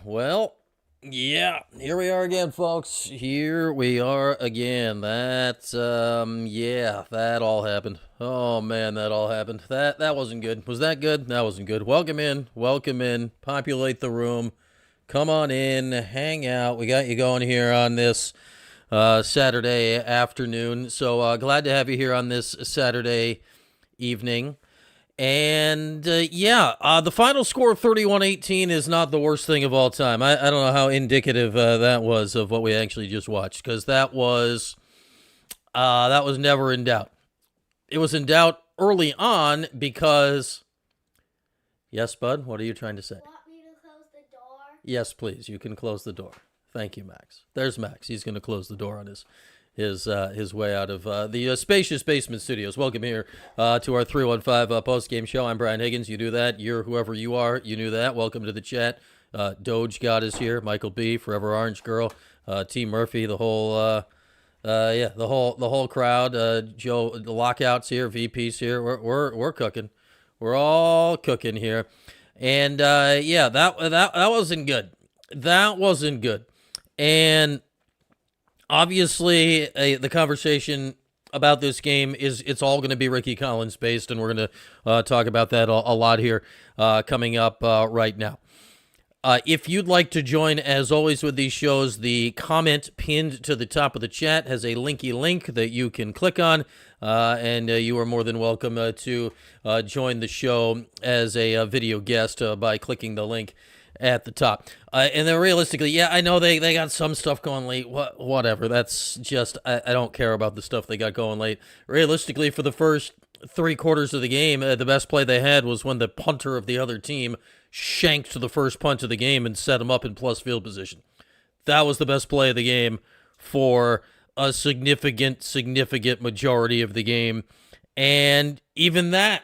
Well, yeah, here we are again, folks. Here we are again. That all happened. Oh man, that all happened. That wasn't good. Was that good? That wasn't good. Welcome in, populate the room. Come on in, hang out. We got you going here on this Saturday afternoon. So glad to have you here on this Saturday evening. And the final score of 31-18 is not the worst thing of all time. I don't know how indicative that was of what we actually just watched, because that was never in doubt. It was in doubt early on because, yes, Bud, what are you trying to say? Want me to close the door? Yes, please. You can close the door. Thank you, Max. There's Max. He's going to close the door on his way out of the spacious basement studios. Welcome here to our 315 post-game show. I'm Brian Higgins. You do that. You're whoever you are. You knew that. Welcome to the chat. Doge God is here. Michael B, Forever Orange Girl, T Murphy, the whole crowd. Joe, the Lockout's here. VP's here. We're cooking. We're all cooking here. And that wasn't good. That wasn't good. And obviously, the conversation about this game it's all going to be Ricky Collins based, and we're going to talk about that a lot here coming up right now. If you'd like to join, as always with these shows, the comment pinned to the top of the chat has a linky link that you can click on, and you are more than welcome to join the show as a video guest by clicking the link at the top. And then realistically, I know they got some stuff going late. Whatever. That's just, I don't care about the stuff they got going late. Realistically, for the first 3 quarters of the game, the best play they had was when the punter of the other team shanked the first punt of the game and set them up in plus field position. That was the best play of the game for a significant majority of the game. And even that,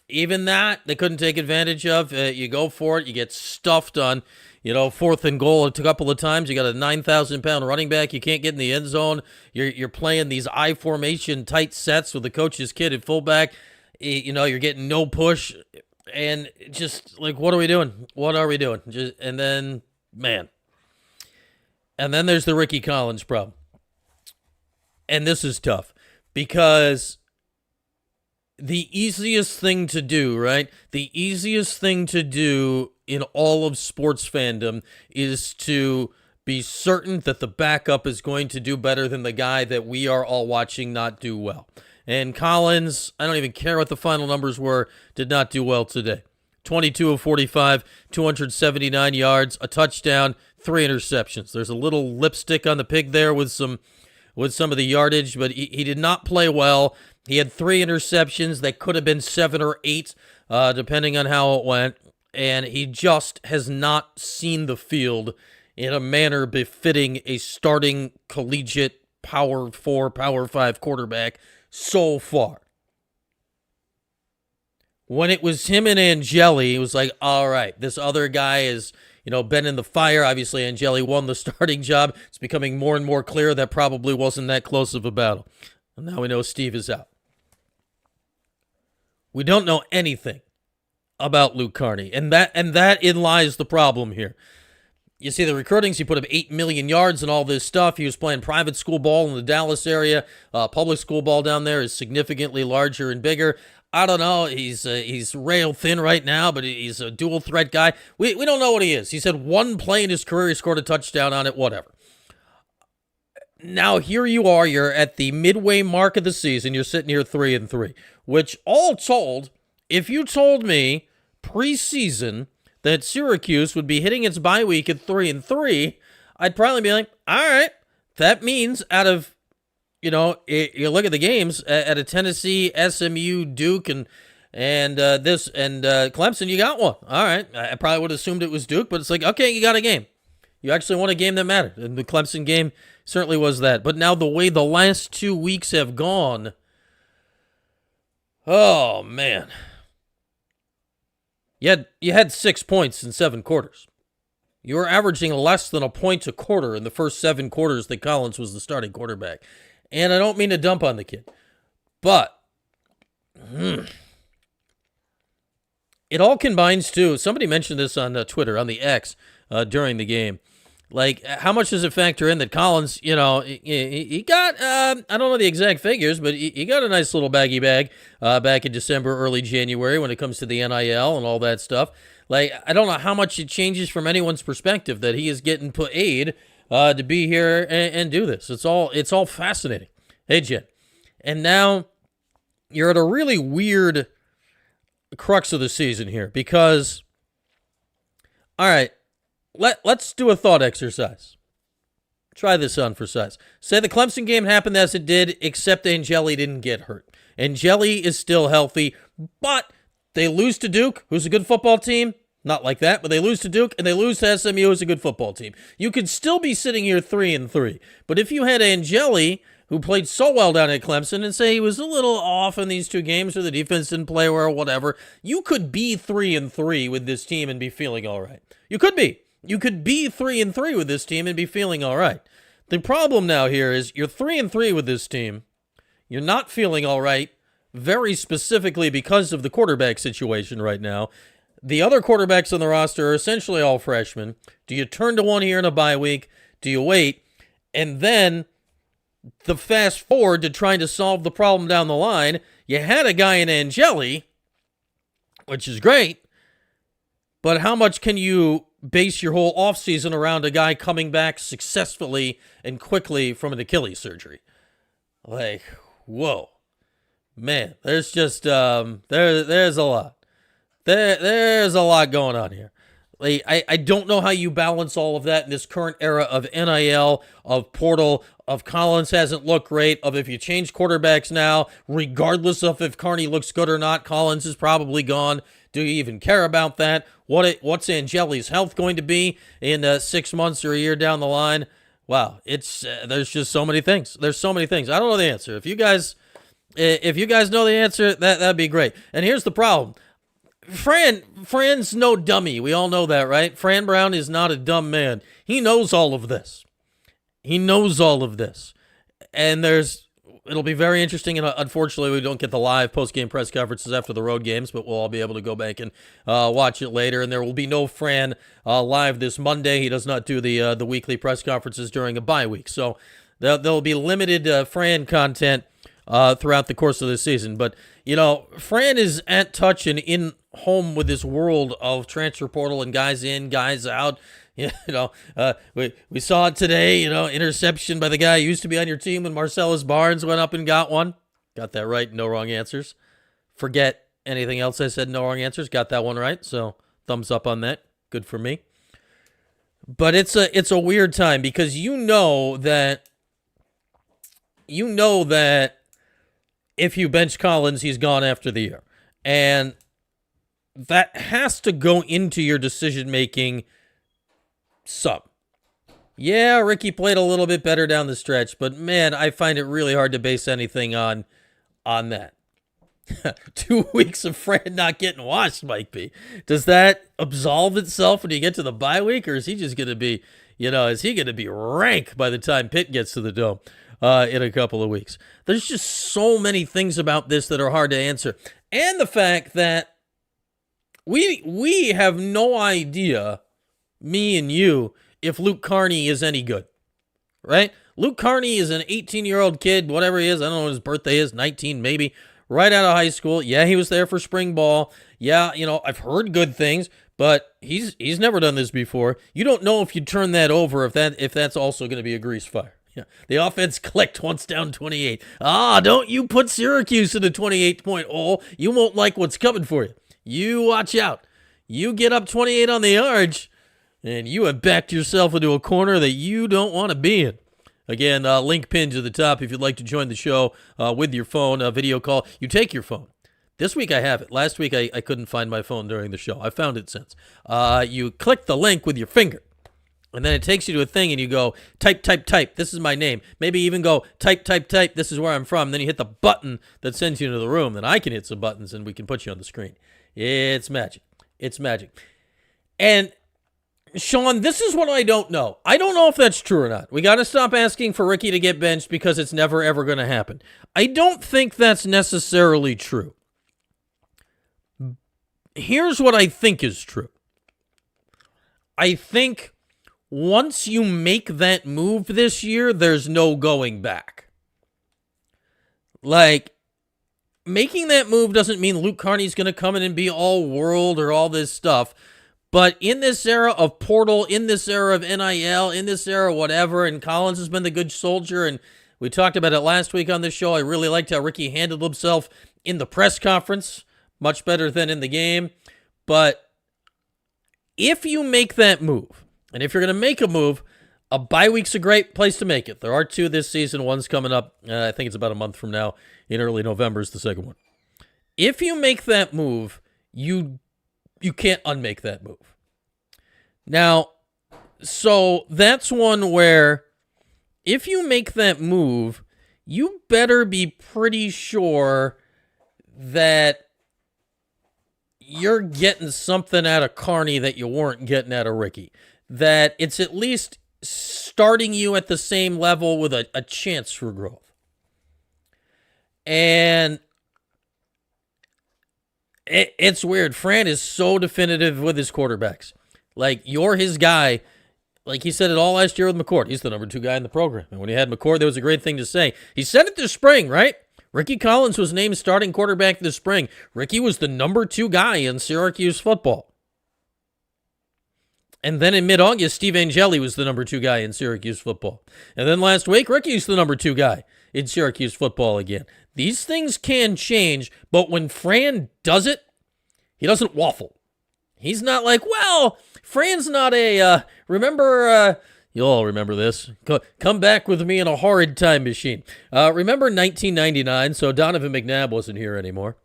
they couldn't take advantage of. You go for it, you get stuffed on, 4th and goal a couple of times. You got a 9,000-pound running back. You can't get in the end zone. You're playing these I formation tight sets with the coach's kid at fullback. You're getting no push, and just like, what are we doing? What are we doing? And then there's the Ricky Collins problem, and this is tough because the easiest thing to do, right? The easiest thing to do in all of sports fandom is to be certain that the backup is going to do better than the guy that we are all watching not do well. And Collins, I don't even care what the final numbers were, did not do well today. 22 of 45, 279 yards, a touchdown, 3 interceptions. There's a little lipstick on the pig there with some of the yardage, but he did not play well. He had 3 interceptions that could have been 7 or 8, depending on how it went. And he just has not seen the field in a manner befitting a starting collegiate Power 4, Power 5 quarterback so far. When it was him and Angeli, it was like, all right, this other guy is, been in the fire. Obviously, Angeli won the starting job. It's becoming more and more clear that probably wasn't that close of a battle. And now we know Steve is out. We don't know anything about Luke Carney, and that in lies the problem here. You see the recruitings, he put up 8 million yards and all this stuff. He was playing private school ball in the Dallas area. Public school ball down there is significantly larger and bigger. I don't know. He's rail thin right now, but he's a dual threat guy. We don't know what he is. He said one play in his career, he scored a touchdown on it, whatever. Now here you are, you're at the midway mark of the season, you're sitting here 3-3, which all told, if you told me preseason that Syracuse would be hitting its bye week at 3-3, I'd probably be like, all right, that means out of, you look at the games at a Tennessee, SMU, Duke, and Clemson, you got one. All right, I probably would have assumed it was Duke, but it's like, okay, you got a game. You actually won a game that mattered, and the Clemson game certainly was that. But now the way the last 2 weeks have gone, oh, man. You had 6 points in 7 quarters. You were averaging less than a point a quarter in the first 7 quarters that Collins was the starting quarterback. And I don't mean to dump on the kid, but it all combines too. Somebody mentioned this on Twitter, on the X, during the game. Like, how much does it factor in that Collins, he got, I don't know the exact figures, but he got a nice little baggy bag back in December, early January when it comes to the NIL and all that stuff. Like, I don't know how much it changes from anyone's perspective that he is getting paid to be here and do this. It's all fascinating. Hey, Jen. And now you're at a really weird crux of the season here because, all right, let's do a thought exercise. Try this on for size. Say the Clemson game happened as it did, except Angeli didn't get hurt. Angeli is still healthy, but they lose to Duke, who's a good football team. Not like that, but they lose to Duke, and they lose to SMU, who's a good football team. You could still be sitting here 3-3. But if you had Angeli, who played so well down at Clemson, and say he was a little off in these two games or the defense didn't play well or whatever, you could be 3-3 with this team and be feeling all right. You could be. You could be 3-3 with this team and be feeling all right. The problem now here is you're 3-3 with this team. You're not feeling all right, very specifically because of the quarterback situation right now. The other quarterbacks on the roster are essentially all freshmen. Do you turn to one here in a bye week? Do you wait? And then the fast forward to trying to solve the problem down the line, you had a guy in Angeli, which is great, but how much can you base your whole offseason around a guy coming back successfully and quickly from an Achilles surgery? Like, whoa. Man, there's just, there's a lot. There's a lot going on here. Like, I don't know how you balance all of that in this current era of NIL, of portal, of Collins hasn't looked great, of if you change quarterbacks now, regardless of if Carney looks good or not, Collins is probably gone. Do you even care about that? What's Angeli's health going to be in 6 months or a year down the line? Wow, it's there's just so many things. There's so many things. I don't know the answer. If you guys know the answer, that'd be great. And here's the problem. Fran's no dummy. We all know that, right? Fran Brown is not a dumb man. He knows all of this. And it'll be very interesting, and unfortunately we don't get the live post-game press conferences after the road games, but we'll all be able to go back and watch it later, and there will be no Fran live this Monday. He does not do the weekly press conferences during a bye week, so there'll be limited Fran content throughout the course of the season. But, Fran is at touch and in home with this world of transfer portal and guys in, guys out. We saw it today, interception by the guy who used to be on your team when Marcellus Barnes went up and got one. Got that right. No wrong answers. Forget anything else I said. No wrong answers. Got that one right. So thumbs up on that. Good for me. But it's a weird time because you know that if you bench Collins, he's gone after the year. And that has to go into your decision-making some. Yeah, Ricky played a little bit better down the stretch, but man, I find it really hard to base anything on that. 2 weeks of Fran not getting washed, Mike B. Does that absolve itself when you get to the bye week, or is he just going to be, rank by the time Pitt gets to the Dome in a couple of weeks? There's just so many things about this that are hard to answer. And the fact that we have no idea, me and you, if Luke Carney is any good, right? Luke Carney is an 18-year-old kid, whatever he is. I don't know what his birthday is, 19 maybe, right out of high school. Yeah, he was there for spring ball. Yeah, I've heard good things, but he's never done this before. You don't know if you turn that over, if that's also going to be a grease fire. Yeah, the offense clicked once down 28. Don't you put Syracuse in a 28-point hole. You won't like what's coming for you. You watch out. You get up 28 on the arch, and you have backed yourself into a corner that you don't want to be in. Again, link pinned to the top if you'd like to join the show with your phone, a video call. You take your phone. This week I have it. Last week I couldn't find my phone during the show. I found it since. You click the link with your finger, and then it takes you to a thing, and you go, type, this is my name. Maybe even go, type, this is where I'm from. Then you hit the button that sends you into the room. Then I can hit some buttons, and we can put you on the screen. It's magic. And Sean, this is what I don't know. I don't know if that's true or not. We got to stop asking for Ricky to get benched because it's never, ever going to happen. I don't think that's necessarily true. here's what I think is true. I think once you make that move this year, there's no going back. Like, making that move doesn't mean Luke Carney's going to come in and be all world or all this stuff. But in this era of portal, in this era of NIL, in this era whatever, and Collins has been the good soldier, and we talked about it last week on this show. I really liked how Ricky handled himself in the press conference, much better than in the game. But if you make that move, and if you're going to make a move, a bye week's a great place to make it. There are 2 this season. One's coming up, I think it's about a month from now. In early November is the second one. If you make that move, you can't unmake that move. Now, so that's one where if you make that move, you better be pretty sure that you're getting something out of Carney that you weren't getting out of Ricky. That it's at least starting you at the same level with a chance for growth. And it's weird. Fran is so definitive with his quarterbacks. Like, you're his guy. Like he said it all last year with McCord. He's the number 2 guy in the program. And when he had McCord, there was a great thing to say. He said it this spring, right? Ricky Collins was named starting quarterback this spring. Ricky was the number 2 guy in Syracuse football. And then in mid-August, Steve Angeli was the number 2 guy in Syracuse football. And then last week, Ricky's the number 2 guy in Syracuse football again. These things can change, but when Fran does it, he doesn't waffle. He's not like, well, Fran's not remember, you'll all remember this. Come back with me in a horrid time machine. Remember 1999, so Donovan McNabb wasn't here anymore.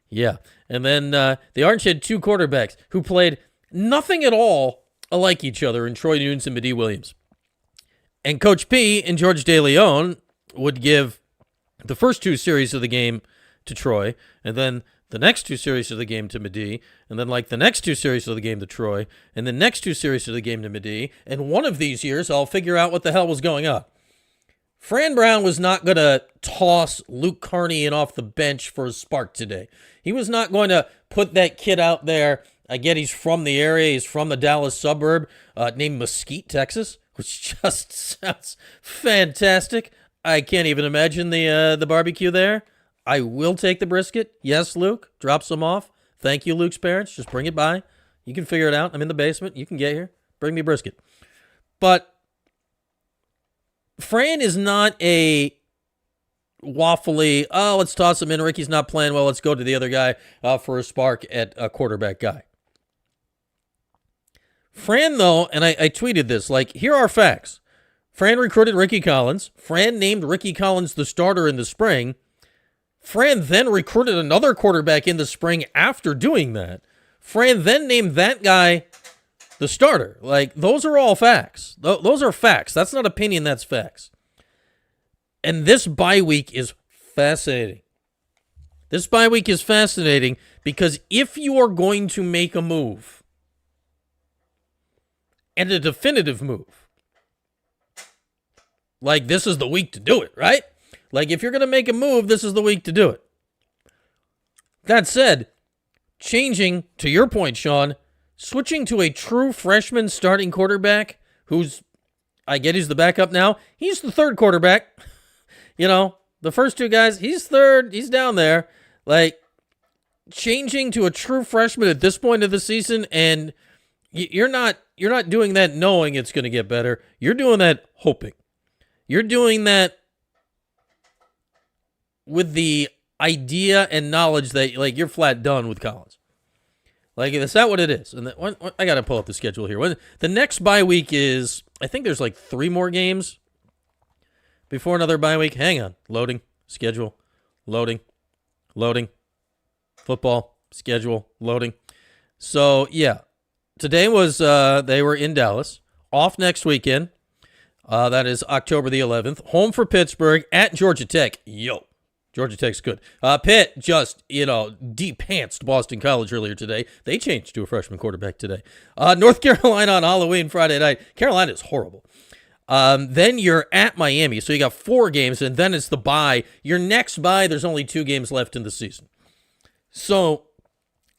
Yeah, and then the Orange had 2 quarterbacks who played nothing at all alike each other in Troy Nunes and Medi Williams. And Coach P and George DeLeon would give the first 2 series of the game to Troy, and then the next 2 series of the game to Medi, and then like the next 2 series of the game to Troy, and the next 2 series of the game to Medi, and one of these years I'll figure out what the hell was going on. Fran Brown was not going to toss Luke Carney in off the bench for a spark today. He was not going to put that kid out there. I get he's from the area. He's from the Dallas suburb named Mesquite, Texas, which just sounds fantastic. I can't even imagine the barbecue there. I will take the brisket. Yes, Luke. Drop some off. Thank you, Luke's parents. Just bring it by. You can figure it out. I'm in the basement. You can get here. Bring me brisket. But Fran is not a waffly, oh, let's toss him in. Ricky's not playing well. Let's go to the other guy for a spark at a quarterback guy. Fran, though, and I tweeted this, like, here are facts. Fran recruited Ricky Collins. Fran named Ricky Collins the starter in the spring. Fran then recruited another quarterback in the spring after doing that. Fran then named that guy the starter. Like, those are all facts. Those are facts. That's not opinion, that's facts. And this bye week is fascinating. This bye week is fascinating because if you are going to make a move, and a definitive move, like, this is the week to do it, right? Like, if you're going to make a move, this is the week to do it. That said, changing, to your point, Sean, switching to a true freshman starting quarterback who's, I get he's the backup now. He's the third quarterback. You know, the first 2 guys, he's third. He's down there. Like, changing to a true freshman at this point of the season, and you're not doing that knowing it's going to get better. You're doing that hoping. You're doing that with the idea and knowledge that, like, you're flat done with Collins. Like, is that what it is? And I got to pull up the schedule here. The next bye week is, I think there's like 3 more games before another bye week. Hang on. Loading. Schedule. Loading. Loading. Football. Schedule. Loading. So, yeah. Today was, they were in Dallas. Off next weekend. That is October the 11th. Home for Pittsburgh at Georgia Tech. Yo. Georgia Tech's good. Pitt just, de-pantsed Boston College earlier today. They changed to a freshman quarterback today. North Carolina on Halloween Friday night. Carolina is horrible. Then you're at Miami, so you got 4 games, and then it's the bye. Your next bye, there's only 2 games left in the season. So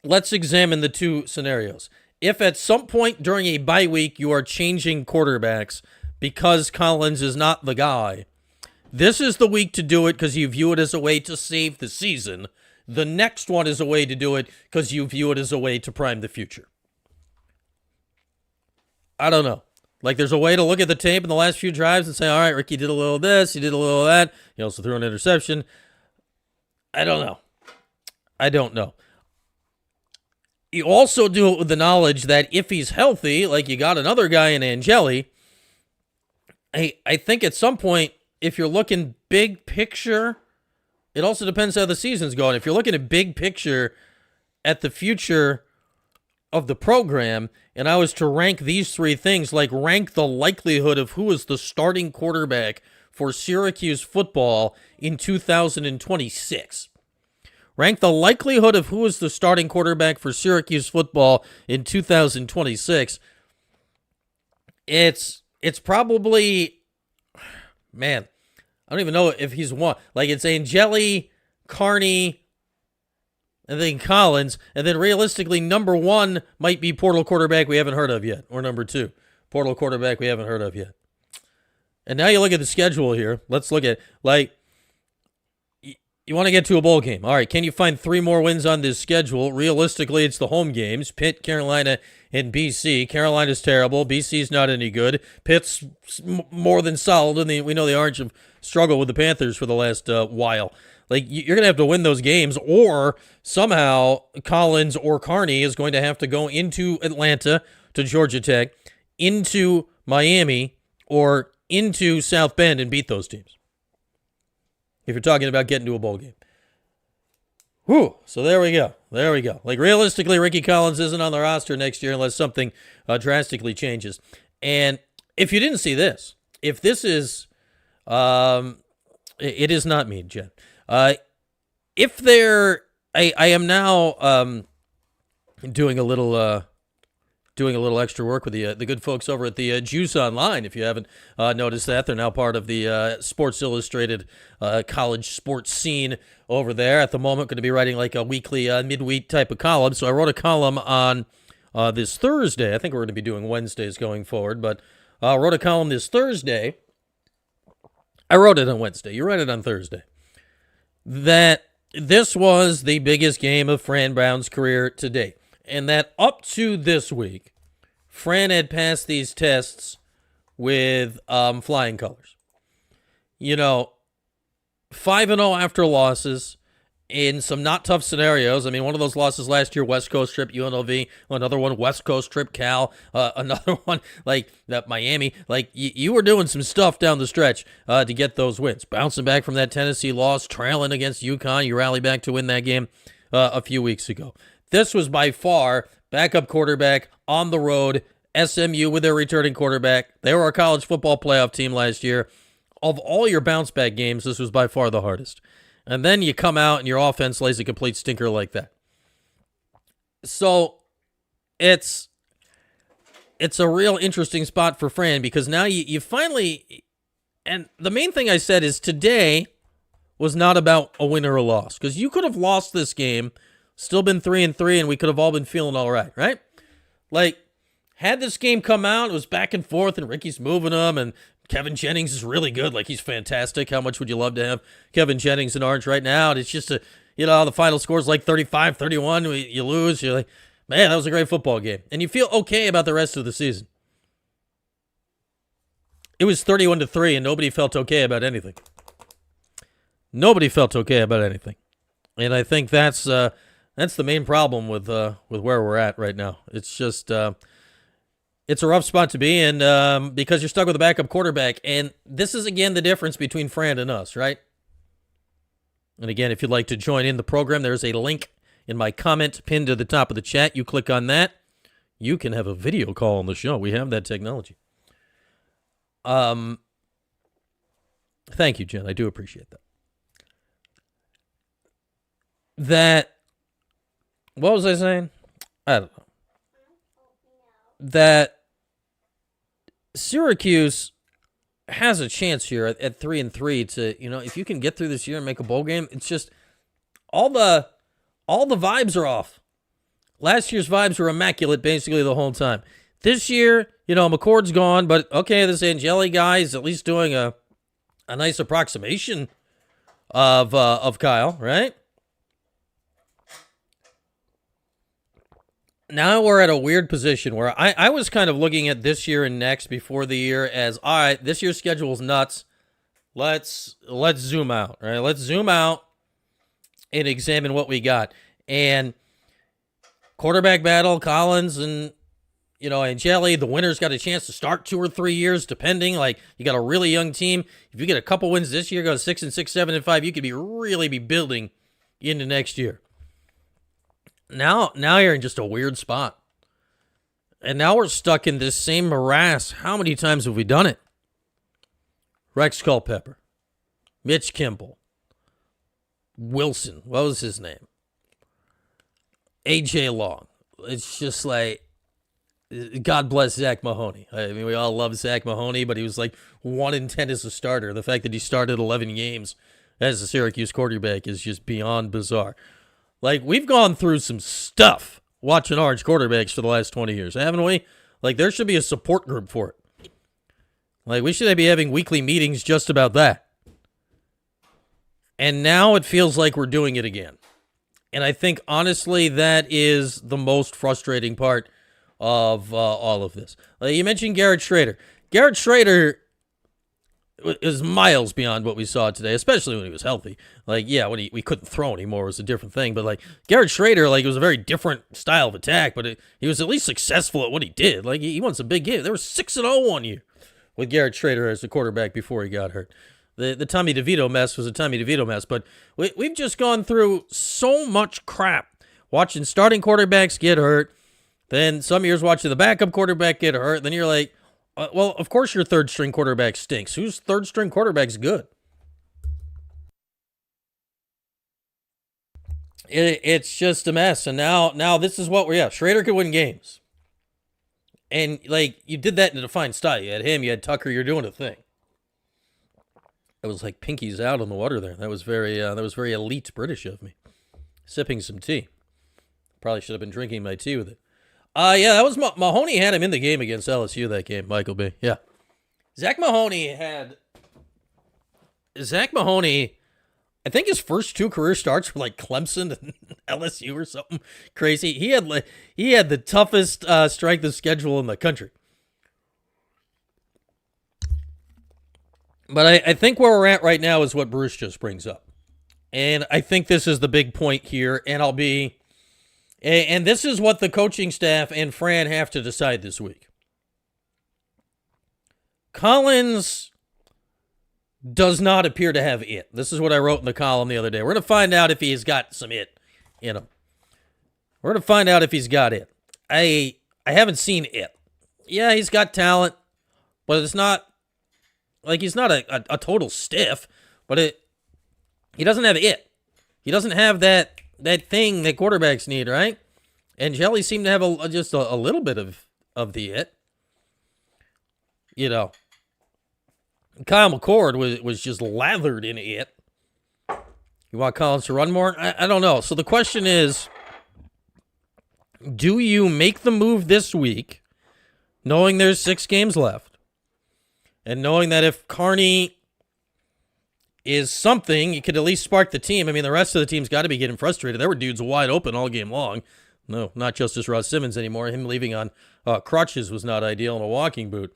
let's examine the two scenarios. If at some point during a bye week you are changing quarterbacks because Collins is not the guy, this is the week to do it because you view it as a way to save the season. The next one is a way to do it because you view it as a way to prime the future. I don't know. Like, there's a way to look at the tape in the last few drives and say, all right, Ricky did a little of this, he did a little of that. He also threw an interception. I don't know. You also do it with the knowledge that if he's healthy, like you got another guy in Angeli, I think at some point, if you're looking big picture, it also depends how the season's going. If you're looking at big picture at the future of the program, and I was to rank these three things, like rank the likelihood of who is the starting quarterback for Syracuse football in 2026. Rank the likelihood of who is the starting quarterback for Syracuse football in 2026. It's probably, man, I don't even know if he's one. Like, it's Angeli, Carney, and then Collins, and then realistically, number one might be portal quarterback we haven't heard of yet, or number two, portal quarterback we haven't heard of yet. And now you look at the schedule here. Let's look at, like, you want to get to a bowl game. All right, can you find three more wins on this schedule? Realistically, it's the home games, Pitt, Carolina, and BC. Carolina's terrible. BC's not any good. Pitt's more than solid, and we know the Orange have struggled with the Panthers for the last while. Like, you're going to have to win those games, or somehow Collins or Carney is going to have to go into Atlanta to Georgia Tech, into Miami, or into South Bend and beat those teams. If you're talking about getting to a bowl game. Whew. So there we go. Like, realistically, Ricky Collins isn't on the roster next year unless something drastically changes. And if you didn't see this, if this is, it is not me, Jen. If there, I am now doing a little extra work with the good folks over at the Juice Online. If you haven't noticed that, they're now part of the Sports Illustrated college sports scene over there. At the moment, going to be writing like a weekly midweek type of column. So I wrote a column on this Thursday. I think we're going to be doing Wednesdays going forward, but I wrote a column this Thursday. I wrote it on Wednesday. You read it on Thursday. That this was the biggest game of Fran Brown's career to date. And that up to this week, Fran had passed these tests with flying colors. 5-0 after losses in some not tough scenarios. I mean, one of those losses last year, West Coast trip, UNLV. Another one, West Coast trip, Cal. Another one, like that Miami. Like, you were doing some stuff down the stretch to get those wins. Bouncing back from that Tennessee loss, trailing against UConn. You rally back to win that game a few weeks ago. This was by far backup quarterback on the road, SMU with their returning quarterback. They were a college football playoff team last year. Of all your bounce-back games, this was by far the hardest. And then you come out and your offense lays a complete stinker like that. So it's a real interesting spot for Fran because now you finally, and the main thing I said is today was not about a win or a loss because you could have lost this game, still been 3-3, and we could have all been feeling all right? Like, had this game come out, it was back and forth, and Ricky's moving them, and Kevin Jennings is really good. Like, he's fantastic. How much would you love to have Kevin Jennings in Orange right now? And it's just the final score is like 35-31. You lose. You're like, man, that was a great football game. And you feel okay about the rest of the season. It was 31-3, and nobody felt okay about anything. And I think that's the main problem with where we're at right now. It's just it's a rough spot to be in because you're stuck with a backup quarterback. And this is, again, the difference between Fran and us, right? And again, if you'd like to join in the program, there's a link in my comment pinned to the top of the chat. You click on that. You can have a video call on the show. We have that technology. Thank you, Jen. I do appreciate that. What was I saying? I don't know. That Syracuse has a chance here at 3-3 to, if you can get through this year and make a bowl game, it's just all the vibes are off. Last year's vibes were immaculate basically the whole time. This year, McCord's gone, but okay, this Angeli guy is at least doing a nice approximation of Kyle, right? Now we're at a weird position where I was kind of looking at this year and next before the year as, all right, this year's schedule is nuts. Let's zoom out, right? Let's zoom out and examine what we got. And quarterback battle, Collins and, Angeli, the winner's got a chance to start 2 or 3 years, depending. Like, you got a really young team. If you get a couple wins this year, go 6-6, 7-5, you could really be building into next year. Now you're in just a weird spot. And now we're stuck in this same morass. How many times have we done it? Rex Culpepper, Mitch Kimball, Wilson, what was his name? AJ Long. It's just like, God bless Zach Mahoney. I mean, we all love Zach Mahoney, but he was like 1-10 as a starter. The fact that he started 11 games as a Syracuse quarterback is just beyond bizarre. Like, we've gone through some stuff watching Orange quarterbacks for the last 20 years, haven't we? Like, there should be a support group for it. Like, we should be having weekly meetings just about that. And now it feels like we're doing it again. And I think, honestly, that is the most frustrating part of all of this. Like, you mentioned Garrett Schrader. Garrett Schrader is miles beyond what we saw today, especially when he was healthy. Like, yeah, when we couldn't throw anymore was a different thing. But, like, Garrett Schrader, like, it was a very different style of attack, but he was at least successful at what he did. Like, he won some big games. There was 6-0 one year with Garrett Schrader as the quarterback before he got hurt. The Tommy DeVito mess was a Tommy DeVito mess, but we've just gone through so much crap watching starting quarterbacks get hurt, then some years watching the backup quarterback get hurt, then you're like, well, of course your third-string quarterback stinks. Whose third-string quarterback's good? It's just a mess, and now this is what we're at. Schrader could win games. And, like, you did that in a defined style. You had him, you had Tucker, you're doing a thing. It was like pinkies out on the water there. That was very elite British of me. Sipping some tea. Probably should have been drinking my tea with it. Yeah, that was Mahoney had him in the game against LSU that game, Michael B. Yeah. Zach Mahoney, I think his first 2 career starts were like Clemson and LSU or something crazy. He had the toughest strength of schedule in the country. But I think where we're at right now is what Bruce just brings up. And I think this is the big point here, and this is what the coaching staff and Fran have to decide this week. Collins does not appear to have it. This is what I wrote in the column the other day. We're going to find out if he's got some it in him. We're going to find out if he's got it. I haven't seen it. Yeah, he's got talent, but it's not like he's not a total stiff, but he doesn't have it. He doesn't have that thing that quarterbacks need, right? And Jelly seemed to have just a little bit of the it. Kyle McCord was just lathered in it. You want Collins to run more? I don't know. So the question is, do you make the move this week, knowing there's 6 games left, and knowing that if Carney is something, you could at least spark the team. I mean, the rest of the team's got to be getting frustrated. There were dudes wide open all game long. No, not Justice Ross Simmons anymore. Him leaving on crutches was not ideal in a walking boot.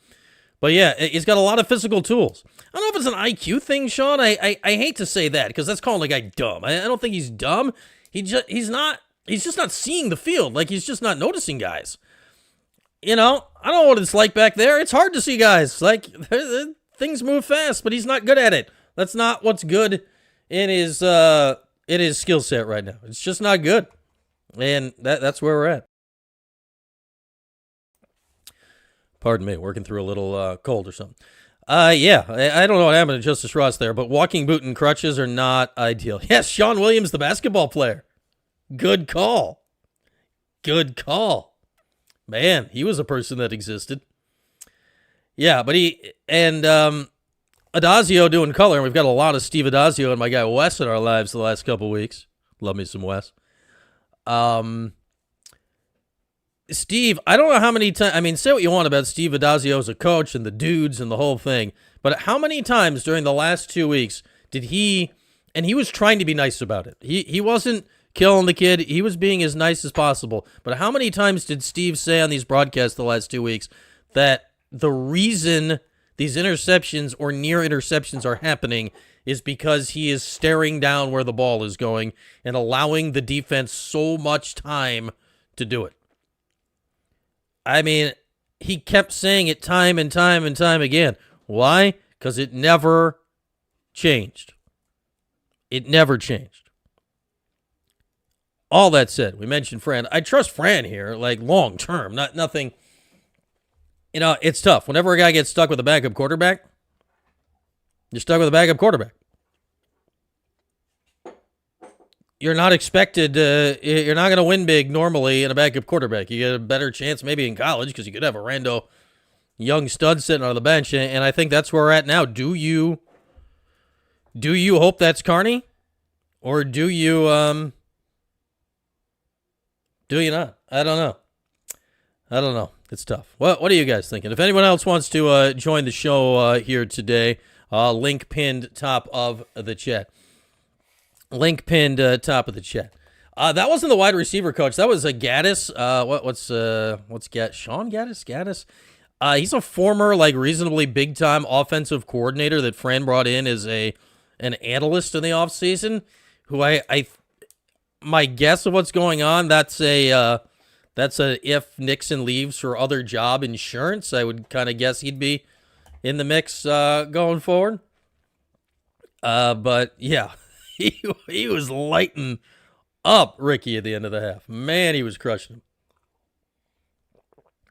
But yeah, he's got a lot of physical tools. I don't know if it's an IQ thing, Sean. I hate to say that because that's calling a guy dumb. I don't think he's dumb. He's just not seeing the field. Like, he's just not noticing guys. I don't know what it's like back there. It's hard to see guys. Like, things move fast, but he's not good at it. That's not what's good in his skill set right now. It's just not good. And that's where we're at. Pardon me, working through a little cold or something. Yeah, I don't know what happened to Justice Ross there, but walking boot and crutches are not ideal. Yes, Sean Williams, the basketball player. Good call. Good call. Man, he was a person that existed. Yeah, but Adazio doing color, and we've got a lot of Steve Adazio and my guy Wes in our lives the last couple weeks. Love me some Wes. Steve, I don't know how many times. I mean, say what you want about Steve Addazio as a coach and the dudes and the whole thing, but how many times during the last 2 weeks did he? And he was trying to be nice about it. He wasn't killing the kid. He was being as nice as possible. But how many times did Steve say on these broadcasts the last 2 weeks that the reason these interceptions or near interceptions are happening is because he is staring down where the ball is going and allowing the defense so much time to do it? I mean, he kept saying it time and time and time again. Why? Because it never changed. It never changed. All that said, we mentioned Fran. I trust Fran here, like long term, nothing. You know, it's tough. Whenever a guy gets stuck with a backup quarterback, you're stuck with a backup quarterback. You're not expected, you're not going to win big normally in a backup quarterback. You get a better chance maybe in college because you could have a rando young stud sitting on the bench, and I think that's where we're at now. Do you hope that's Carney, or do you not? I don't know. It's tough. What are you guys thinking? If anyone else wants to join the show here today, link pinned top of the chat. Link pinned top of the chat. That wasn't the wide receiver coach. That was a Gaddis. What's Sean Gaddis? Gaddis. He's a former, like, reasonably big time offensive coordinator that Fran brought in as an analyst in the offseason. Who my guess of what's going on, that's a if Nixon leaves for other job insurance, I would kind of guess he'd be in the mix going forward. But yeah. He was lighting up Ricky at the end of the half. Man, he was crushing him.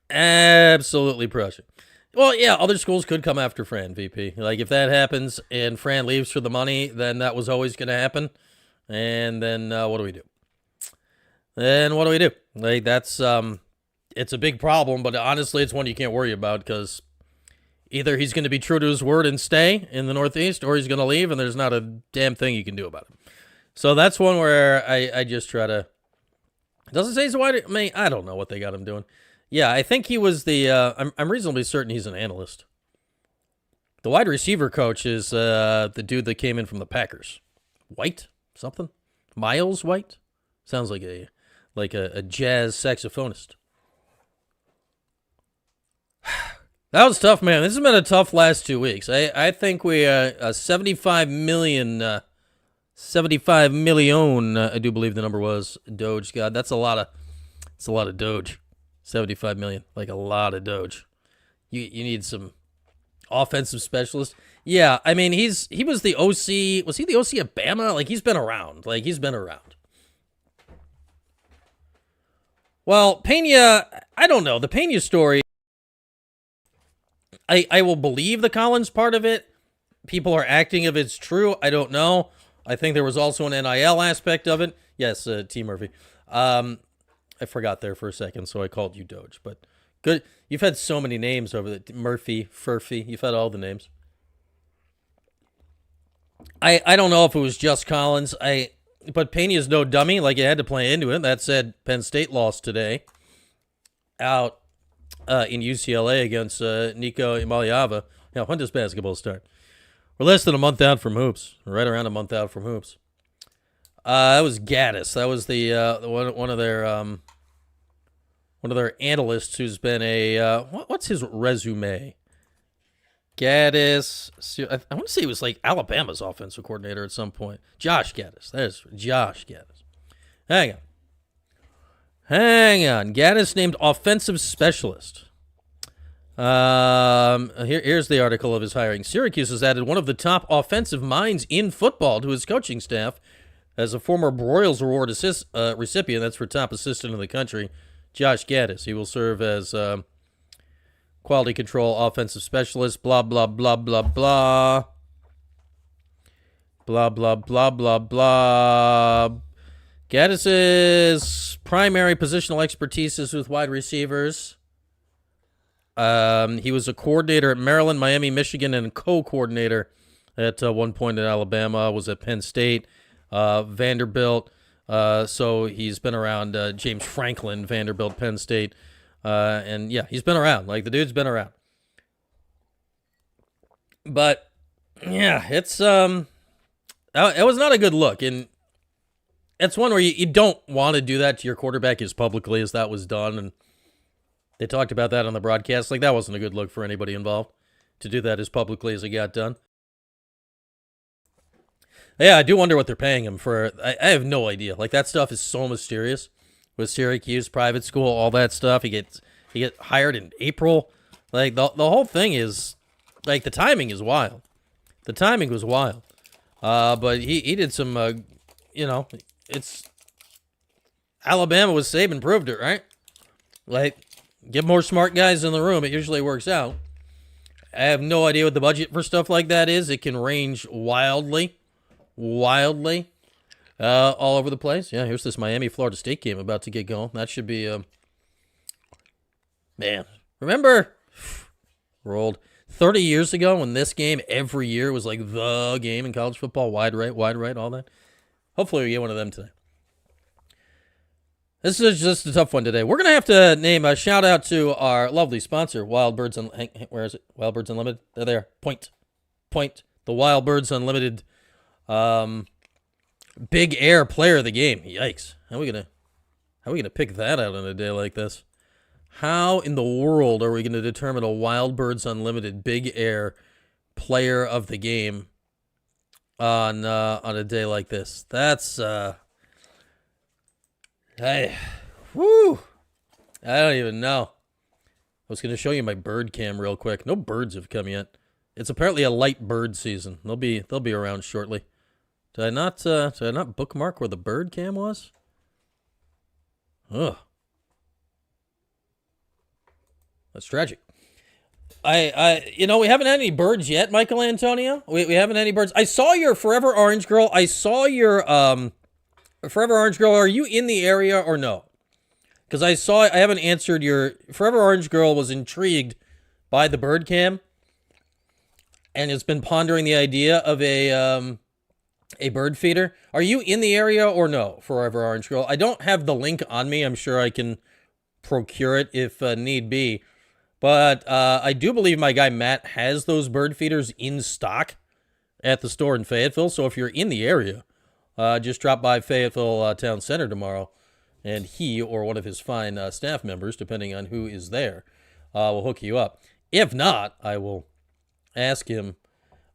Absolutely crushing. Well, yeah, other schools could come after Fran, VP. Like, if that happens and Fran leaves for the money, then that was always going to happen. And then what do we do? Like, that's, it's a big problem, but honestly, it's one you can't worry about because either he's going to be true to his word and stay in the Northeast, or he's going to leave, and there's not a damn thing you can do about it. So that's one where I just try to... It doesn't say he's a wide... I mean, I don't know what they got him doing. Yeah, I think he was the... I'm reasonably certain he's an analyst. The wide receiver coach is the dude that came in from the Packers. White? Something? Miles White? Sounds like a jazz saxophonist. That was tough, man. This has been a tough last 2 weeks. I think we 75 million, I do believe the number was Doge. God, that's a lot of Doge. 75 million, like a lot of Doge. You need some offensive specialist. Yeah, I mean he was the OC. Was he the OC at Bama? Like he's been around. Well, Pena, I don't know. The Pena story. I will believe the Collins part of it. People are acting if it's true. I don't know. I think there was also an NIL aspect of it. Yes, T. Murphy. I forgot there for a second, so I called you Doge. But good. You've had so many names over the Murphy, Furphy. You've had all the names. I don't know if it was just Collins. But Pena's no dummy. Like, you had to play into it. That said, Penn State lost today out in UCLA against Nico Imaliava. Now, when does basketball start? We're less than a month out from hoops. We're right around a month out from hoops. That was Gaddis. That was the one of their analysts who's been a what's his resume? Gaddis. I want to say he was like Alabama's offensive coordinator at some point. Josh Gaddis. There's Josh Gaddis. Hang on. Gaddis named offensive specialist. Here's the article of his hiring. Syracuse has added one of the top offensive minds in football to his coaching staff as a former Broyles Award recipient. That's for top assistant in the country, Josh Gaddis. He will serve as quality control offensive specialist. Blah, blah, blah, blah, blah. Blah, blah, blah, blah, blah. Gaddis's primary positional expertise is with wide receivers. He was a coordinator at Maryland, Miami, Michigan, and co-coordinator at one point at Alabama. Was at Penn State, Vanderbilt, So he's been around James Franklin, Vanderbilt, Penn State. And yeah, he's been around. Like, the dude's been around. But yeah, it's it was not a good look, and it's one where you don't want to do that to your quarterback as publicly as that was done. And they talked about that on the broadcast. Like, that wasn't a good look for anybody involved to do that as publicly as it got done. Yeah, I do wonder what they're paying him for. I have no idea. Like, that stuff is so mysterious with Syracuse, private school, all that stuff. He gets hired in April. Like, the whole thing is, like, the timing is wild. The timing was wild. But he did some, it's Alabama with Saban proved it, right? Like, get more smart guys in the room. It usually works out. I have no idea what the budget for stuff like that is. It can range wildly, all over the place. Yeah, here's this Miami-Florida State game about to get going. That should be, man. Remember, we're old. 30 years ago when this game every year was like the game in college football, wide right, all that. Hopefully we get one of them today. This is just a tough one today. We're going to have to name a shout out to our lovely sponsor, Wild Birds where is it? Wild Birds Unlimited. They're there. Point. The Wild Birds Unlimited Big Air Player of the Game. Yikes. How are we gonna pick that out on a day like this? How in the world are we going to determine a Wild Birds Unlimited Big Air Player of the Game on a day like this? That's I don't even know. I was going to show you my bird cam real quick. No birds have come yet. It's apparently a light bird season. They'll be around shortly. Did I not bookmark where the bird cam was? Ugh. That's tragic. We haven't had any birds yet, Michael Antonio. We haven't had any birds. I saw your Forever Orange Girl. Forever Orange Girl. Are you in the area or no? Because I haven't answered your Forever Orange Girl was intrigued by the bird cam and has been pondering the idea of a bird feeder. Are you in the area or no, Forever Orange Girl? I don't have the link on me. I'm sure I can procure it if need be. But I do believe my guy Matt has those bird feeders in stock at the store in Fayetteville. So if you're in the area, just drop by Fayetteville Town Center tomorrow, and he or one of his fine staff members, depending on who is there, will hook you up. If not, I will ask him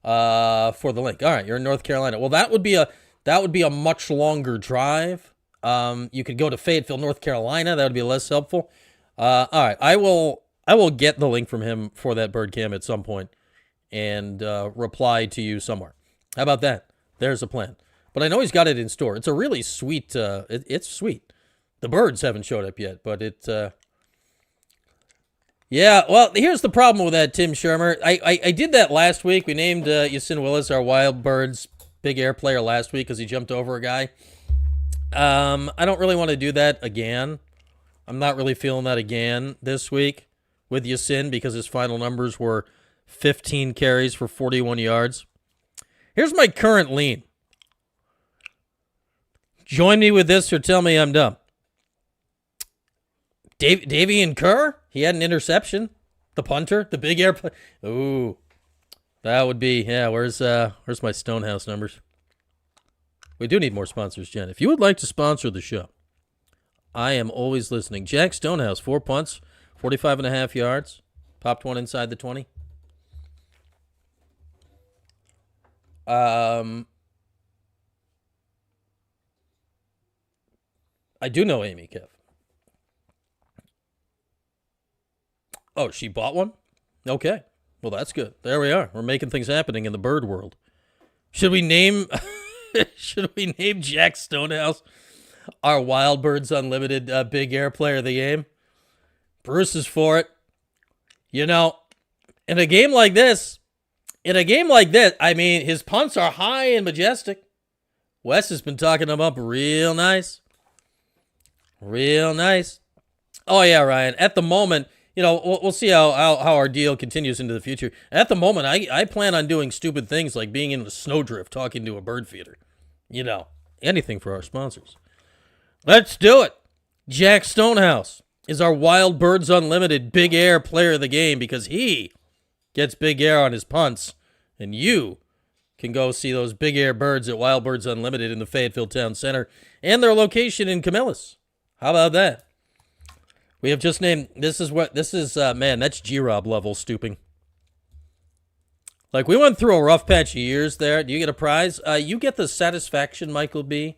for the link. All right, you're in North Carolina. Well, that would be a much longer drive. You could go to Fayetteville, North Carolina. That would be less helpful. All right, I will get the link from him for that bird cam at some point and reply to you somewhere. How about that? There's a plan. But I know he's got it in store. It's a really sweet, it's sweet. The birds haven't showed up yet, but yeah, well, here's the problem with that, Tim Shermer. I did that last week. We named Yasin Willis our Wild Birds Big Air player last week because he jumped over a guy. I don't really want to do that again. I'm not really feeling that again this week with Yasin because his final numbers were 15 carries for 41 yards. Here's my current lean. Join me with this or tell me I'm dumb. Davian Kerr, he had an interception. The punter, the Big Air. Ooh, that would be, yeah, where's my Stonehouse numbers? We do need more sponsors, Jen. If you would like to sponsor the show, I am always listening. Jack Stonehouse, 4 punts, 45.5 yards. Popped one inside the 20. I do know Amy, Kev. Oh, she bought one? Okay. Well, that's good. There we are. We're making things happening in the bird world. Should we name Jack Stonehouse our Wild Birds Unlimited Big Air Player of the Game? Bruce is for it. You know, in a game like this, I mean, his punts are high and majestic. Wes has been talking them up real nice. Real nice. Oh, yeah, Ryan. At the moment, you know, we'll see how our deal continues into the future. At the moment, I plan on doing stupid things like being in the snowdrift talking to a bird feeder. You know, anything for our sponsors. Let's do it. Jack Stonehouse is our Wild Birds Unlimited Big Air player of the game because he gets big air on his punts, and you can go see those big air birds at Wild Birds Unlimited in the Fayetteville Town Center and their location in Camillus. How about that? We have just named, man, that's G-Rob level stooping. Like, we went through a rough patch of years there. Do you get a prize? You get the satisfaction, Michael B.,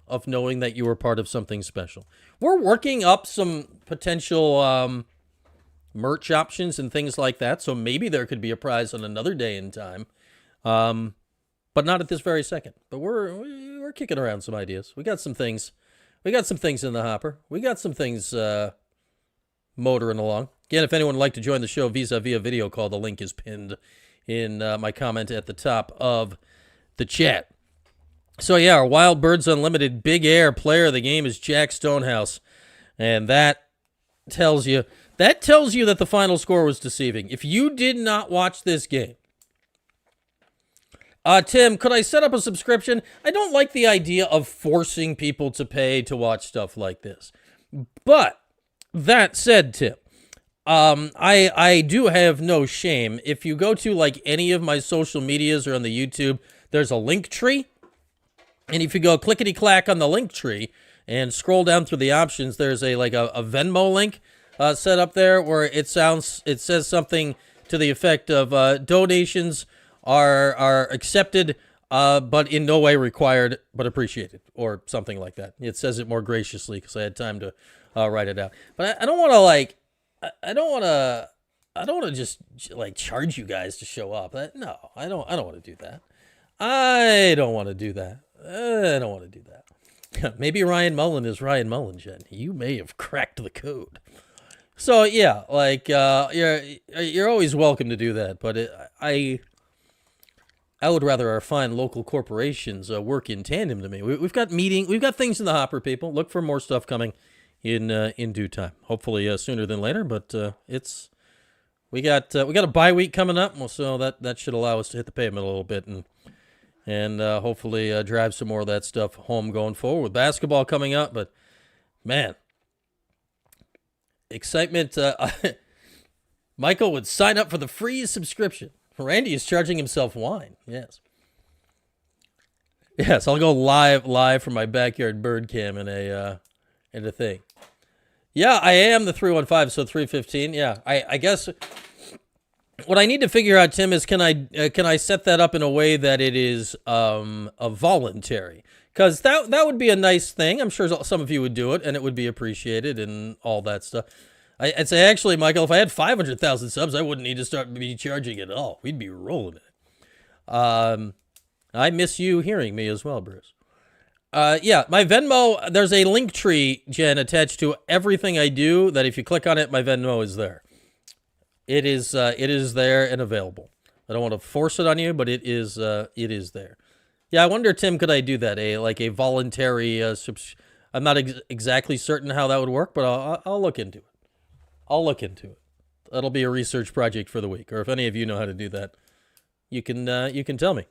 of knowing that you were part of something special. We're working up some potential merch options and things like that, so maybe there could be a prize on another day in time, but not at this very second. But we're kicking around some ideas. We got some things. We got some things in the hopper. We got some things motoring along. Again, if anyone would like to join the show vis-a-vis a video call, the link is pinned in my comment at the top of the chat. So, yeah, our Wild Birds Unlimited Big Air player of the game is Jack Stonehouse. And that tells you that the final score was deceiving. If you did not watch this game, Tim, could I set up a subscription? I don't like the idea of forcing people to pay to watch stuff like this. But that said, Tim, I do have no shame. If you go to like any of my social medias or on the YouTube, there's a link tree. And if you go clickety-clack on the link tree and scroll down through the options, there's a Venmo link set up there where it says something to the effect of donations are accepted, but in no way required, but appreciated, or something like that. It says it more graciously because I had time to write it out. But I don't want to I don't want to just like charge you guys to show up. No, I don't want to do that. I don't want to do that. Maybe Ryan Mullen is Ryan Mullen, Jen. You may have cracked the code. So yeah, like you're always welcome to do that, but I would rather our fine local corporations work in tandem to me. We've got things in the hopper, people. Look for more stuff coming in due time. Hopefully sooner than later, but we got a bye week coming up, so that should allow us to hit the pavement a little bit and hopefully drive some more of that stuff home going forward with basketball coming up. But man, excitement. Michael would sign up for the free subscription. Randy is charging himself wine. Yes, I'll go live from my backyard bird cam in a thing. Yeah, I am the 315, so 315. Yeah, I guess what I need to figure out, Tim, is can I set that up in a way that it is a voluntary? Because that would be a nice thing. I'm sure some of you would do it, and it would be appreciated and all that stuff. I'd say, actually, Michael, if I had 500,000 subs, I wouldn't need to start charging at all. We'd be rolling it. I miss you hearing me as well, Bruce. Yeah, my Venmo, there's a link tree, Jen, attached to everything I do that if you click on it, my Venmo is there. It is there and available. I don't want to force it on you, but it is there. Yeah, I wonder, Tim, could I do that? A voluntary I'm not exactly certain how that would work, but I'll look into it. That'll be a research project for the week. Or if any of you know how to do that, you can tell me.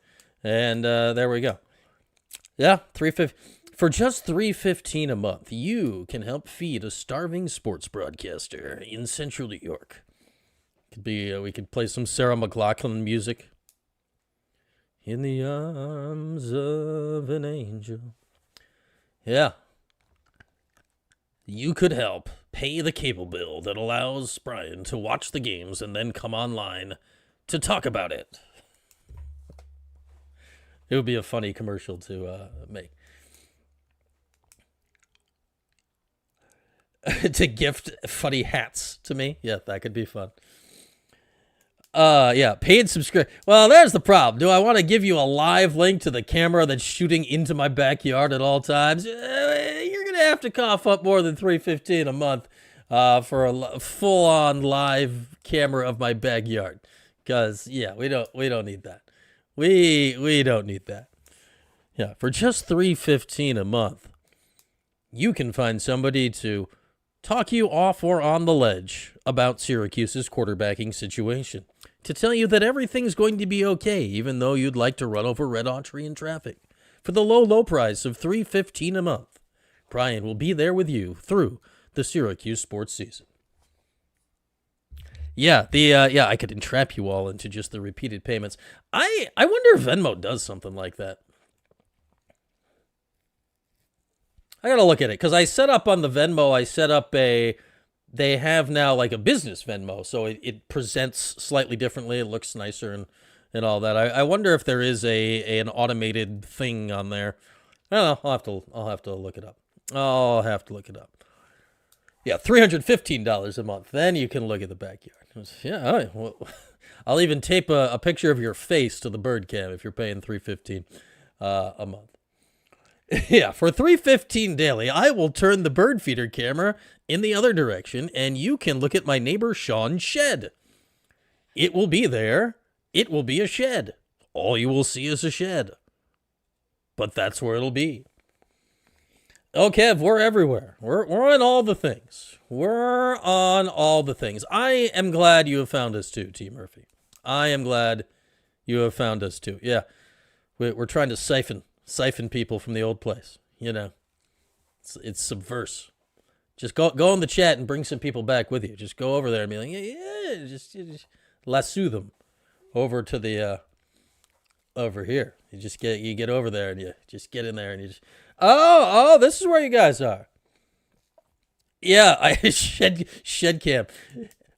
And there we go. Yeah, for just $3.15 a month, you can help feed a starving sports broadcaster in Central New York. Could be we could play some Sarah McLachlan music. In the arms of an angel. Yeah. You could help pay the cable bill that allows Brian to watch the games and then come online to talk about it. It would be a funny commercial to make. To gift funny hats to me. Yeah, that could be fun. Yeah, paid subscription. Well, there's the problem. Do I want to give you a live link to the camera that's shooting into my backyard at all times? You're going to have to cough up more than $3.15 a month for a full-on live camera of my backyard. Because, yeah, we don't need that. We don't need that. Yeah, for just $3.15 a month, you can find somebody to talk you off or on the ledge about Syracuse's quarterbacking situation, to tell you that everything's going to be okay, even though you'd like to run over Red Autry in traffic, for the low price of $3.15 a month. Brian will be there with you through the Syracuse sports season. Yeah, I could entrap you all into just the repeated payments. I wonder if Venmo does something like that. I gotta look at it because I set up on the Venmo. I set up they have now like a business Venmo, so it presents slightly differently. It looks nicer and all that. I wonder if there is an automated thing on there. I don't know. I'll have to look it up. I'll have to look it up. Yeah, $315 a month. Then you can look at the backyard. Yeah, all right. Well, I'll even tape a picture of your face to the bird cam if you're paying $315 a month. Yeah, for $315 daily, I will turn the bird feeder camera in the other direction, and you can look at my neighbor Sean's shed. It will be there. It will be a shed. All you will see is a shed. But that's where it'll be. Oh, Kev, we're everywhere. We're on all the things. We're on all the things. I am glad you have found us too, T. Murphy. I am glad you have found us too. Yeah, we're trying to siphon people from the old place. You know, it's subverse. Just go in the chat and bring some people back with you. Just go over there and be like, yeah, just lasso them over to the over here. You get over there and you just get in there and you just this is where you guys are. Yeah, I shed cam.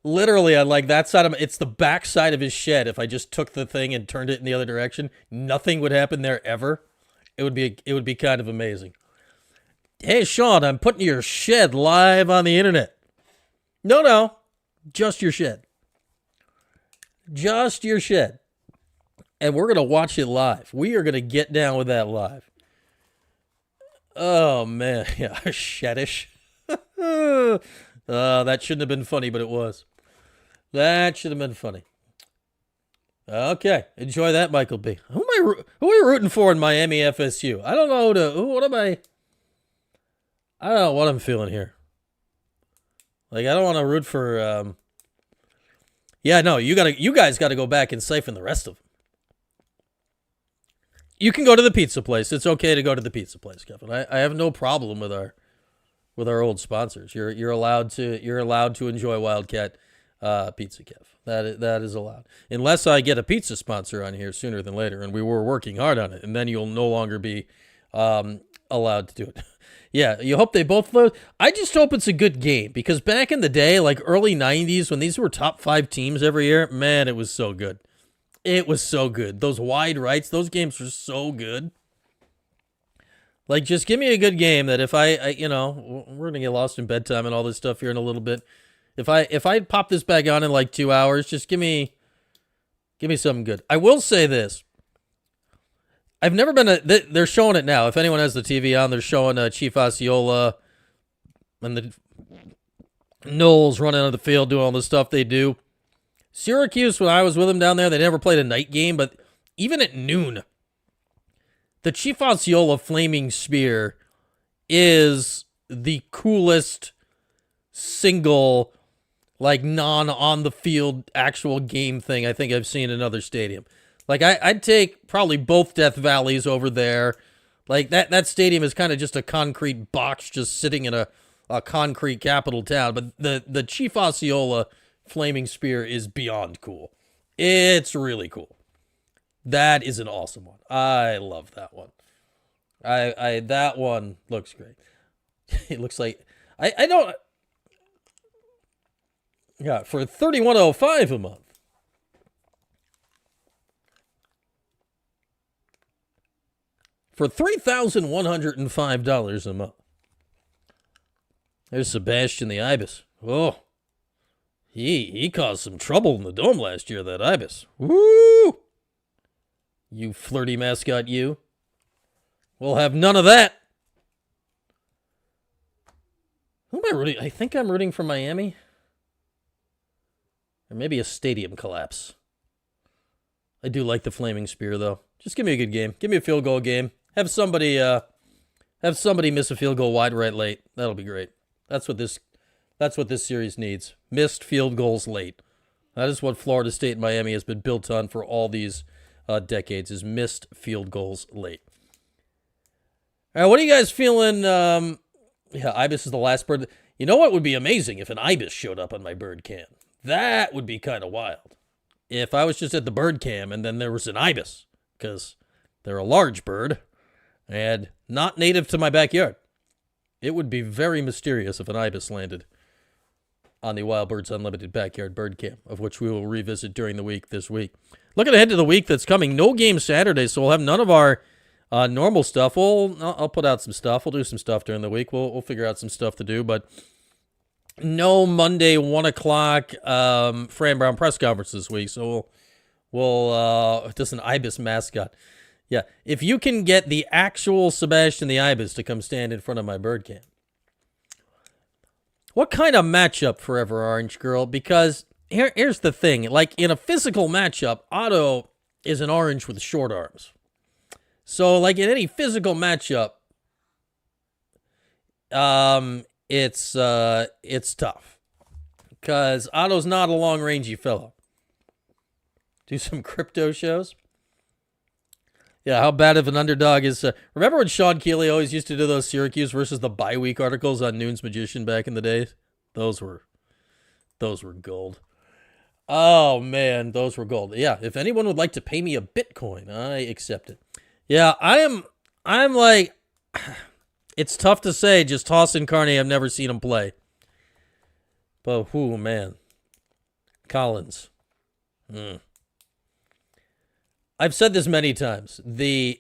Literally on like that side of it's the back side of his shed. If I just took the thing and turned it in the other direction, nothing would happen there ever. It would be kind of amazing. Hey Sean, I'm putting your shed live on the internet. No, just your shed. Just your shed. And we're gonna watch it live. We are gonna get down with that live. Oh man, yeah, sheddish. That shouldn't have been funny, but it was. That should have been funny. Okay, enjoy that, Michael B. Who are we rooting for in Miami FSU? I don't know what am I? I don't know what I'm feeling here. Like I don't want to root for. Yeah, no, you guys got to go back and siphon the rest of them. You can go to the pizza place. It's okay to go to the pizza place, Kevin. I have no problem with our old sponsors. You're allowed to enjoy Wildcat pizza, Kev. That is allowed. Unless I get a pizza sponsor on here sooner than later, and we were working hard on it, and then you'll no longer be allowed to do it. Yeah, you hope they both lose. I just hope it's a good game because back in the day, like early 90s, when these were top 5 teams every year, man, it was so good. It was so good. Those wide rights, those games were so good. Like, just give me a good game that if I we're going to get lost in bedtime and all this stuff here in a little bit. If I pop this back on in like 2 hours, just give me something good. I will say this. I've never been they're showing it now. If anyone has the TV on, they're showing Chief Osceola and the Knowles running on the field doing all the stuff they do. Syracuse, when I was with them down there, they never played a night game, but even at noon, the Chief Osceola Flaming Spear is the coolest single, like, non-on-the-field actual game thing I think I've seen in another stadium. Like, I'd take probably both Death Valleys over there. Like, that stadium is kind of just a concrete box just sitting in a concrete capital town, but the Chief Osceola Flaming Spear is beyond cool. It's really cool. That is an awesome one. I love that one. That one looks great. It looks like I don't. Yeah, for $31.05 a month. For $3,105 a month. There's Sebastian the Ibis. Oh. He caused some trouble in the dome last year, that Ibis. Woo! You flirty mascot, you. We'll have none of that. Who am I rooting? I think I'm rooting for Miami. Or maybe a stadium collapse. I do like the Flaming Spear, though. Just give me a good game. Give me a field goal game. Have somebody miss a field goal wide right late. That'll be great. That's what this series needs. Missed field goals late. That is what Florida State and Miami has been built on for all these decades, is missed field goals late. All right, what are you guys feeling Yeah, ibis is the last bird. You know what would be amazing if an ibis showed up on my bird cam? That would be kind of wild. If I was just at the bird cam and then there was an ibis, because they're a large bird and not native to my backyard. It would be very mysterious if an ibis landed on the Wild Birds Unlimited Backyard Bird Cam, of which we will revisit during the week this week. Looking ahead to the week that's coming, no game Saturday, so we'll have none of our normal stuff. I'll put out some stuff. We'll do some stuff during the week. We'll figure out some stuff to do, but no Monday 1 o'clock Fran Brown press conference this week. So we'll just an ibis mascot. Yeah, if you can get the actual Sebastian the ibis to come stand in front of my bird cam. What kind of matchup, Forever Orange Girl? Because here's the thing. Like, in a physical matchup, Otto is an orange with short arms. So, like, in any physical matchup, it's tough. Because Otto's not a long-rangey fellow. Do some crypto shows. Yeah, how bad of an underdog is... remember when Sean Keeley always used to do those Syracuse versus the bye-week articles on Noon's Magician back in the days? Those were gold. Oh, man, those were gold. Yeah, if anyone would like to pay me a Bitcoin, I accept it. Yeah, I'm like... It's tough to say, just toss in Carney. I've never seen him play. But, whoo, man. Collins. I've said this many times. And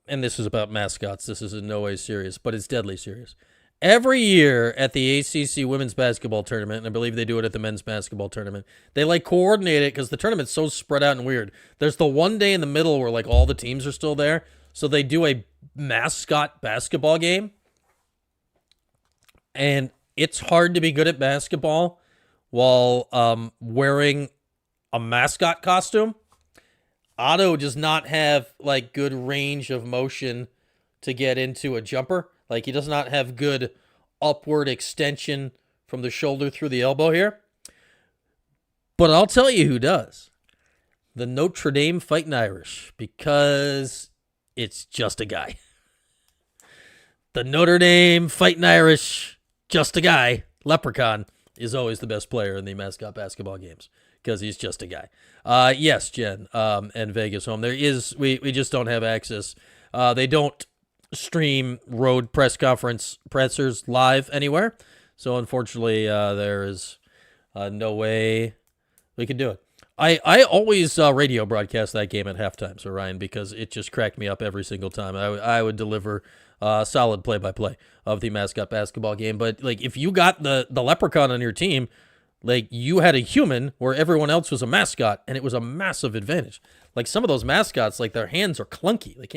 this is about mascots. This is in no way serious, but it's deadly serious. Every year at the ACC women's basketball tournament, and I believe they do it at the men's basketball tournament, they like coordinate it because the tournament's so spread out and weird. There's the one day in the middle where like all the teams are still there, so they do a mascot basketball game. And it's hard to be good at basketball while wearing a mascot costume. Otto does not have, like, good range of motion to get into a jumper. Like, he does not have good upward extension from the shoulder through the elbow here. But I'll tell you who does. The Notre Dame Fighting Irish, because it's just a guy. The Notre Dame Fighting Irish, just a guy, Leprechaun, is always the best player in the mascot basketball games. Because he's just a guy. Yes, Jen, and Vegas home. There is, we just don't have access. They don't stream road press conference pressers live anywhere. So unfortunately, there is no way we can do it. I always radio broadcast that game at halftime, so Ryan, because it just cracked me up every single time. I would deliver solid play-by-play of the mascot basketball game. But like, if you got the Leprechaun on your team, like, you had a human where everyone else was a mascot, and it was a massive advantage. Like, some of those mascots, like, their hands are clunky. Like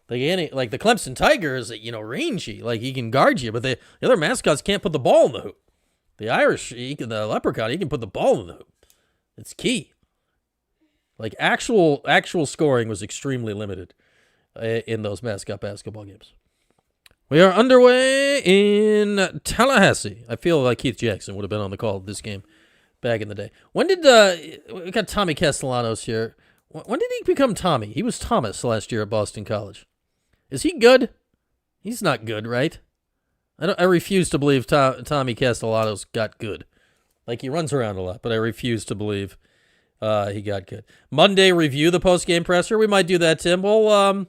the Clemson Tiger is, rangy. Like, he can guard you, but the other mascots can't put the ball in the hoop. The Irish, the Leprechaun, he can put the ball in the hoop. It's key. Like, actual scoring was extremely limited in those mascot basketball games. We are underway in Tallahassee. I feel like Keith Jackson would have been on the call this game back in the day. When did we got Tommy Castellanos here? When did he become Tommy? He was Thomas last year at Boston College. Is he good? He's not good, right? I refuse to believe Tommy Castellanos got good. Like, he runs around a lot, but I refuse to believe he got good. Monday review the post-game presser. We might do that, Tim. We'll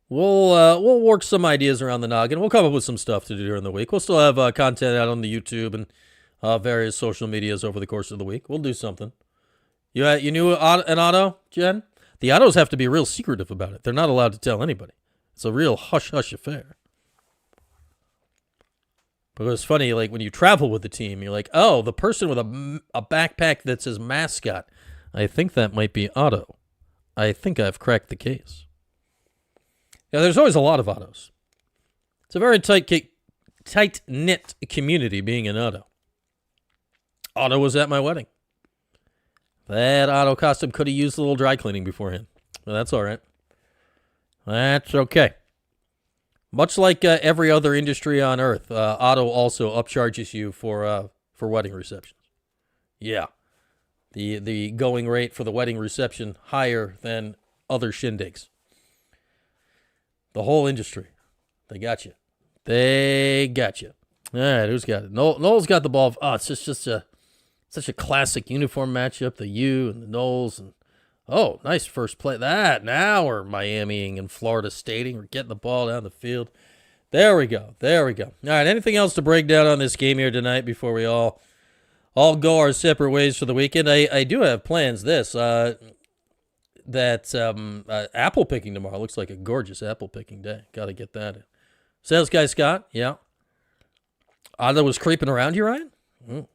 work some ideas around the noggin. We'll come up with some stuff to do during the week. We'll still have content out on the YouTube and various social medias over the course of the week. We'll do something. You knew an Otto, Jen? The Ottos have to be real secretive about it. They're not allowed to tell anybody. It's a real hush-hush affair. But it's funny, like, when you travel with the team, you're like, oh, the person with a backpack that says mascot, I think that might be Otto. I think I've cracked the case. Yeah, there's always a lot of Ottos. It's a very tight-knit community being an Otto. Otto was at my wedding. That Otto costume could have used a little dry cleaning beforehand. But that's all right. That's okay. Much like every other industry on earth, Otto also upcharges you for wedding receptions. Yeah. The going rate for the wedding reception higher than other shindigs. The whole industry. They got you. They got you. All right, who's got it? Noel's got the ball. Oh, it's just such a classic uniform matchup. The U and the Noles. And oh, nice first play. Now we're Miamiing and Florida Stating. We're getting the ball down the field. There we go. All right, anything else to break down on this game here tonight before we all go our separate ways for the weekend? I do have plans. Apple picking tomorrow. Looks like a gorgeous apple picking day. Got to get that in. Sales guy Scott, yeah. Otto was creeping around you, Ryan? Mm.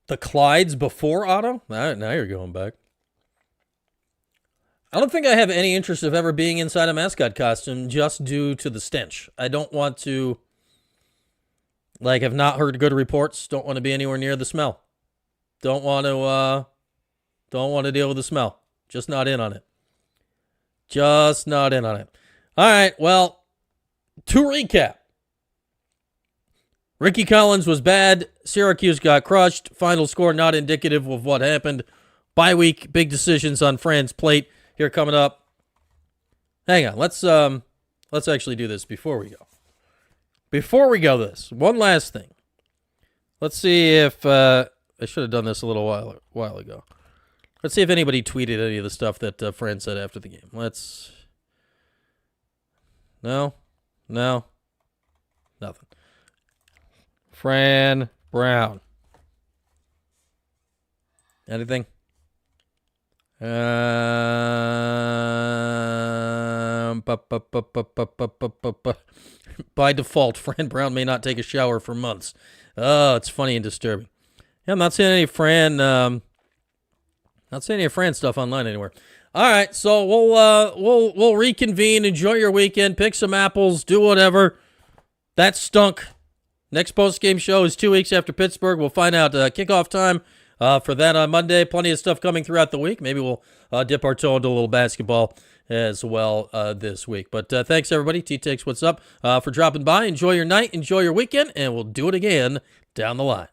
The Clydes before Otto? Now you're going back. I don't think I have any interest of ever being inside a mascot costume just due to the stench. I don't want to, have not heard good reports. Don't want to be anywhere near the smell. Don't want to deal with the smell. Just not in on it. All right, well, to recap. Ricky Collins was bad. Syracuse got crushed. Final score not indicative of what happened. Bye week, big decisions on Fran's plate here coming up. Hang on, let's actually do this before we go. One last thing. Let's see if I should have done this a little while ago. Let's see if anybody tweeted any of the stuff that Fran said after the game. No, nothing. Fran Brown. Anything? By default, Fran Brown may not take a shower for months. Oh, it's funny and disturbing. Yeah, I'm not seeing any Fran stuff online anywhere. All right, so we'll reconvene. Enjoy your weekend. Pick some apples. Do whatever. That stunk. Next post-game show is 2 weeks after Pittsburgh. We'll find out kickoff time for that on Monday. Plenty of stuff coming throughout the week. Maybe we'll dip our toe into a little basketball as well this week. But thanks, everybody. T-Takes, what's up, for dropping by. Enjoy your night. Enjoy your weekend, and we'll do it again down the line.